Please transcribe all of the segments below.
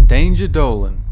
Danger Dolan.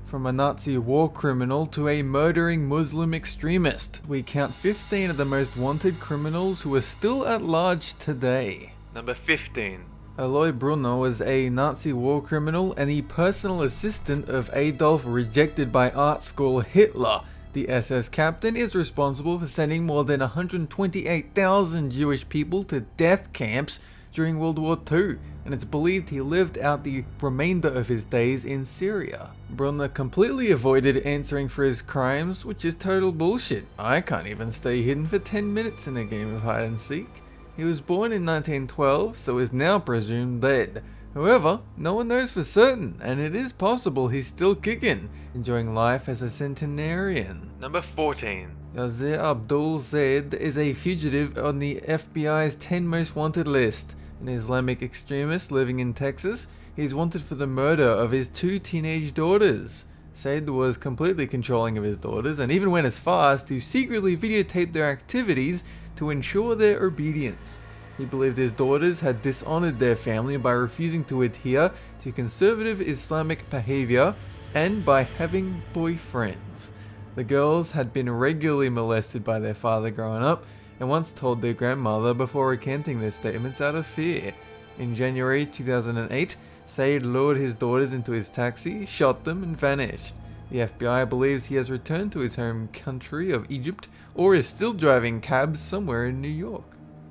From a Nazi war criminal to a murdering Muslim extremist, we count 15 of the most wanted criminals who are still at large today. Number 15. Aloy Brunner was a Nazi war criminal and the personal assistant of Adolf rejected by art school Hitler. The SS captain is responsible for sending more than 128,000 Jewish people to death camps during World War II, and it's believed he lived out the remainder of his days in Syria. Brunner completely avoided answering for his crimes, which is total bullshit. I can't even stay hidden for 10 minutes in a game of hide and seek. He was born in 1912, so is now presumed dead. However, no one knows for certain, and it is possible he's still kicking, enjoying life as a centenarian. Number 14. Yazir Abdul Zaid is a fugitive on the FBI's 10 most wanted list. An Islamic extremist living in Texas, he is wanted for the murder of his 2 teenage daughters. Zaid was completely controlling of his daughters and even went as far as to secretly videotape their activities to ensure their obedience. He believed his daughters had dishonored their family by refusing to adhere to conservative Islamic behavior and by having boyfriends. The girls had been regularly molested by their father growing up and once told their grandmother before recanting their statements out of fear. In January 2008, Said lured his daughters into his taxi, shot them and vanished. The FBI believes he has returned to his home country of Egypt or is still driving cabs somewhere in New York.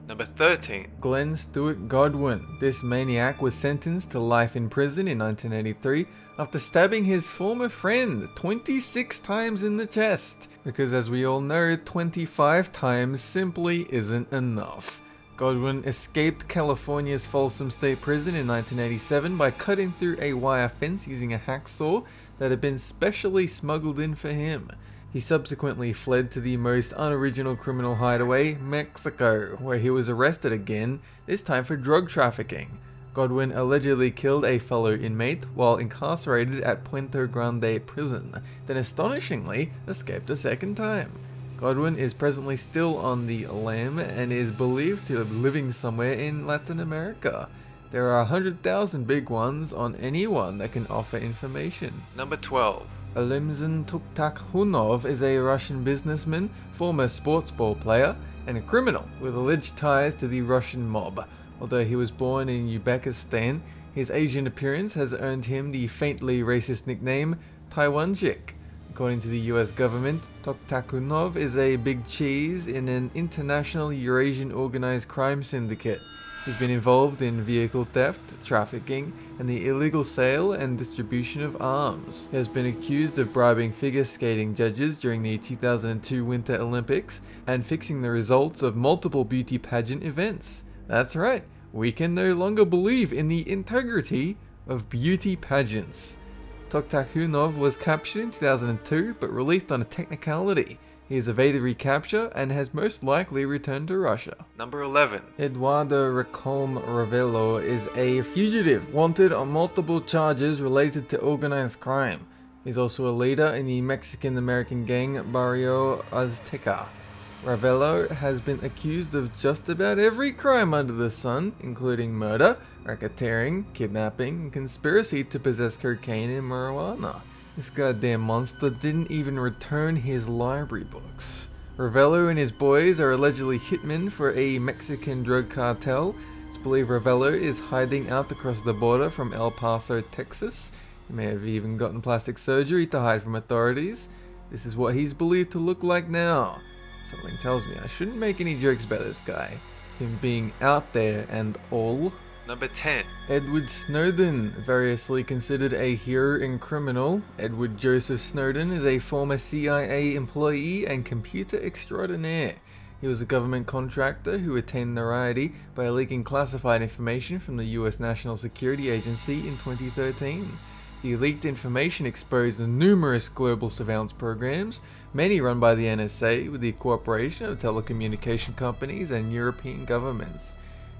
Number 13. Glen Stewart Godwin. This maniac was sentenced to life in prison in 1983 after stabbing his former friend 26 times in the chest. Because as we all know, 25 times simply isn't enough. Godwin escaped California's Folsom State Prison in 1987 by cutting through a wire fence using a hacksaw that had been specially smuggled in for him. He subsequently fled to the most unoriginal criminal hideaway, Mexico, where he was arrested again, this time for drug trafficking. Godwin allegedly killed a fellow inmate while incarcerated at Puente Grande prison, then astonishingly escaped a second time. Godwin is presently still on the lam and is believed to be living somewhere in Latin America. There are 100,000 big ones on anyone that can offer information. Number 12. Alimzin Tuktakhunov is a Russian businessman, former sports ball player, and a criminal with alleged ties to the Russian mob. Although he was born in Uzbekistan, his Asian appearance has earned him the faintly racist nickname Taiwanjik. According to the US government, Tuktakhunov is a big cheese in an international Eurasian organized crime syndicate. He's been involved in vehicle theft, trafficking, and the illegal sale and distribution of arms. He has been accused of bribing figure skating judges during the 2002 Winter Olympics and fixing the results of multiple beauty pageant events. That's right, we can no longer believe in the integrity of beauty pageants. Tuktakhunov was captured in 2002 but released on a technicality. He has evaded recapture and has most likely returned to Russia. Number 11. Eduardo Ravello is a fugitive wanted on multiple charges related to organized crime. He's also a leader in the Mexican-American gang Barrio Azteca. Ravello has been accused of just about every crime under the sun, including murder, racketeering, kidnapping, and conspiracy to possess cocaine and marijuana. This goddamn monster didn't even return his library books. Ravello and his boys are allegedly hitmen for a Mexican drug cartel. It's believed Ravello is hiding out across the border from El Paso, Texas. He may have even gotten plastic surgery to hide from authorities. This is what he's believed to look like now. Something tells me I shouldn't make any jokes about this guy. Him being out there and all. Number 10. Edward Snowden, variously considered a hero and criminal. Edward Joseph Snowden is a former CIA employee and computer extraordinaire. He was a government contractor who attained notoriety by leaking classified information from the US National Security Agency in 2013. The leaked information exposed numerous global surveillance programs, many run by the NSA with the cooperation of telecommunication companies and European governments.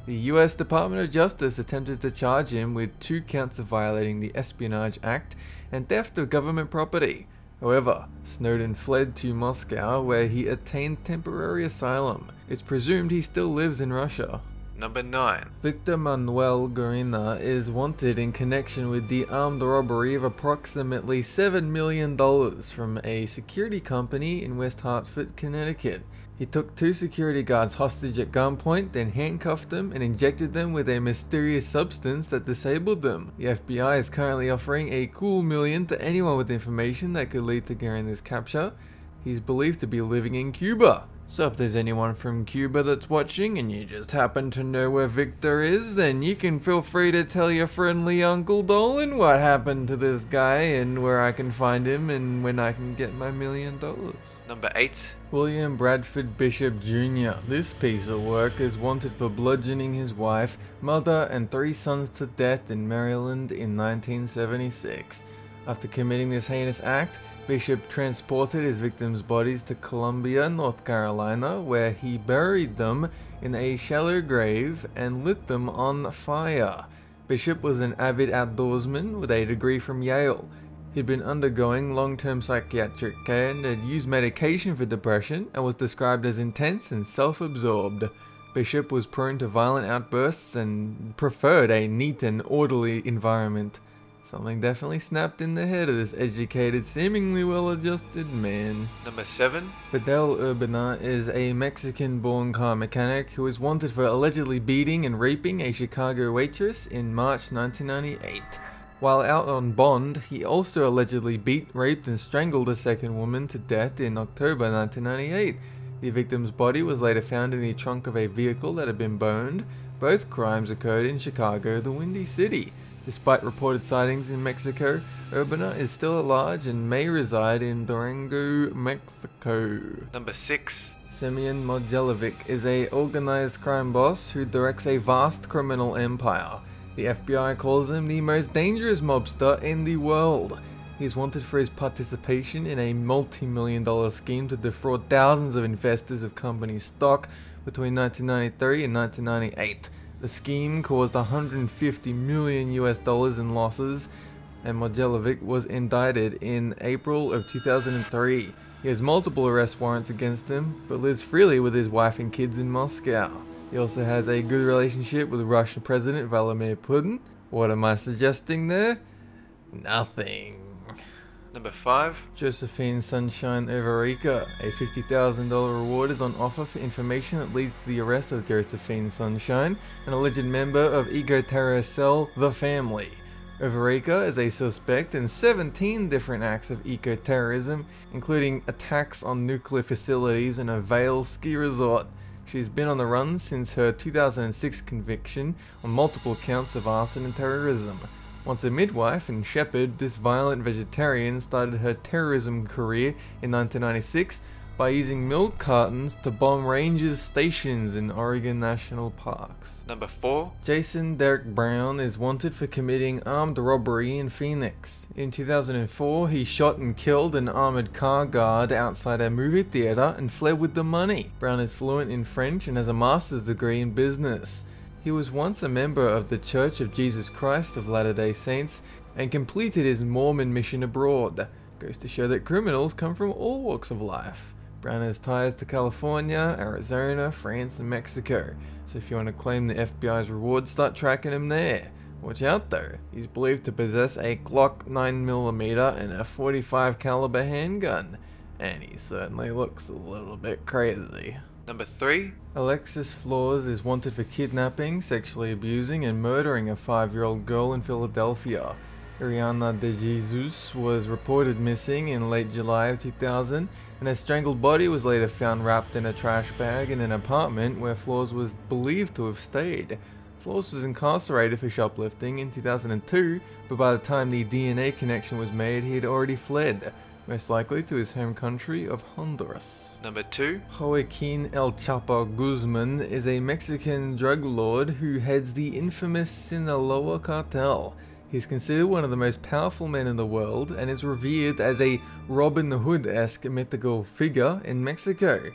The US Department of Justice attempted to charge him with 2 counts of violating the Espionage Act and theft of government property. However, Snowden fled to Moscow where he attained temporary asylum. It's presumed he still lives in Russia. Number 9. Victor Manuel Gerena is wanted in connection with the armed robbery of approximately $7 million from a security company in West Hartford, Connecticut. He took 2 security guards hostage at gunpoint, then handcuffed them and injected them with a mysterious substance that disabled them. The FBI is currently offering a Kool million to anyone with information that could lead to Gerena's capture. He's believed to be living in Cuba. So if there's anyone from Cuba that's watching and you just happen to know where Victor is, then you can feel free to tell your friendly Uncle Dolan what happened to this guy and where I can find him and when I can get my $1 million. Number 8. William Bradford Bishop Jr. This piece of work is wanted for bludgeoning his wife, mother and 3 sons to death in Maryland in 1976. After committing this heinous act, Bishop transported his victims' bodies to Columbia, North Carolina, where he buried them in a shallow grave and lit them on fire. Bishop was an avid outdoorsman with a degree from Yale. He'd been undergoing long-term psychiatric care and had used medication for depression and was described as intense and self-absorbed. Bishop was prone to violent outbursts and preferred a neat and orderly environment. Something definitely snapped in the head of this educated, seemingly well-adjusted man. Number 7. Fidel Urban is a Mexican-born car mechanic who is wanted for allegedly beating and raping a Chicago waitress in March 1998. While out on bond, he also allegedly beat, raped, and strangled a second woman to death in October 1998. The victim's body was later found in the trunk of a vehicle that had been burned. Both crimes occurred in Chicago, the Windy City. Despite reported sightings in Mexico, Urbana is still at large and may reside in Durango, Mexico. Number 6. Semion Mogilevich is a organized crime boss who directs a vast criminal empire. The FBI calls him the most dangerous mobster in the world. He is wanted for his participation in a multi-million-dollar scheme to defraud thousands of investors of company stock between 1993 and 1998. The scheme caused $150 million in losses, and Mogilevich was indicted in April of 2003. He has multiple arrest warrants against him, but lives freely with his wife and kids in Moscow. He also has a good relationship with Russian President Vladimir Putin. What am I suggesting there? Nothing. Number 5. Josephine Sunshine Everika. A $50,000 reward is on offer for information that leads to the arrest of Josephine Sunshine, an alleged member of eco-terrorist cell The Family. Everika is a suspect in 17 different acts of eco-terrorism, including attacks on nuclear facilities and a Vail ski resort. She's been on the run since her 2006 conviction on multiple counts of arson and terrorism. Once a midwife and shepherd, this violent vegetarian started her terrorism career in 1996 by using milk cartons to bomb rangers' stations in Oregon national parks. Number 4. Jason Derek Brown is wanted for committing armed robbery in Phoenix. In 2004, he shot and killed an armored car guard outside a movie theater and fled with the money. Brown is fluent in French and has a master's degree in business. He was once a member of the Church of Jesus Christ of Latter-day Saints and completed his Mormon mission abroad. Goes to show that criminals come from all walks of life. Brown has ties to California, Arizona, France, and Mexico. So if you want to claim the FBI's reward, start tracking him there. Watch out though, he's believed to possess a Glock 9mm and a .45 caliber handgun. And he certainly looks a little bit crazy. Number 3. Alexis Flores is wanted for kidnapping, sexually abusing, and murdering a 5-year-old girl in Philadelphia. Ariana De Jesus was reported missing in late July of 2000, and her strangled body was later found wrapped in a trash bag in an apartment where Flores was believed to have stayed. Flores was incarcerated for shoplifting in 2002, but by the time the DNA connection was made, he had already fled, most likely to his home country of Honduras. Number 2. Joaquin El Chapo Guzman is a Mexican drug lord who heads the infamous Sinaloa cartel. He's considered one of the most powerful men in the world and is revered as a Robin Hood-esque mythical figure in Mexico.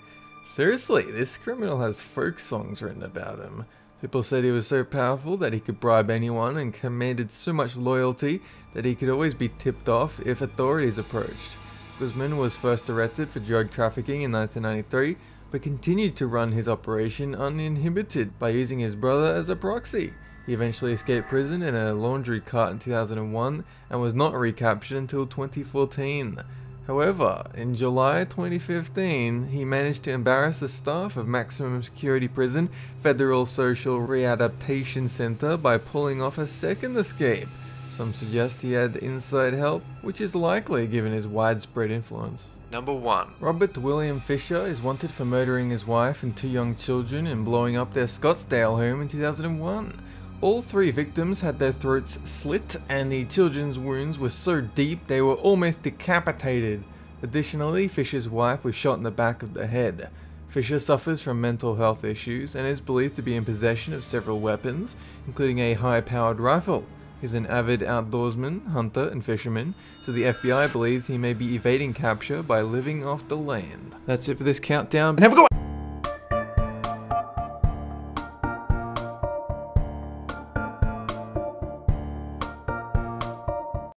Seriously, this criminal has folk songs written about him. People said he was so powerful that he could bribe anyone and commanded so much loyalty that he could always be tipped off if authorities approached. Guzman was first arrested for drug trafficking in 1993, but continued to run his operation uninhibited by using his brother as a proxy. He eventually escaped prison in a laundry cart in 2001 and was not recaptured until 2014. However, in July 2015, he managed to embarrass the staff of maximum security prison Federal Social Rehabilitation Center by pulling off a second escape. Some suggest he had inside help, which is likely given his widespread influence. Number 1. Robert William Fisher is wanted for murdering his wife and 2 young children and blowing up their Scottsdale home in 2001. All 3 victims had their throats slit, and the children's wounds were so deep they were almost decapitated. Additionally, Fisher's wife was shot in the back of the head. Fisher suffers from mental health issues and is believed to be in possession of several weapons, including a high-powered rifle. He's an avid outdoorsman, hunter, and fisherman, so the FBI believes he may be evading capture by living off the land. That's it for this countdown, and have a good one!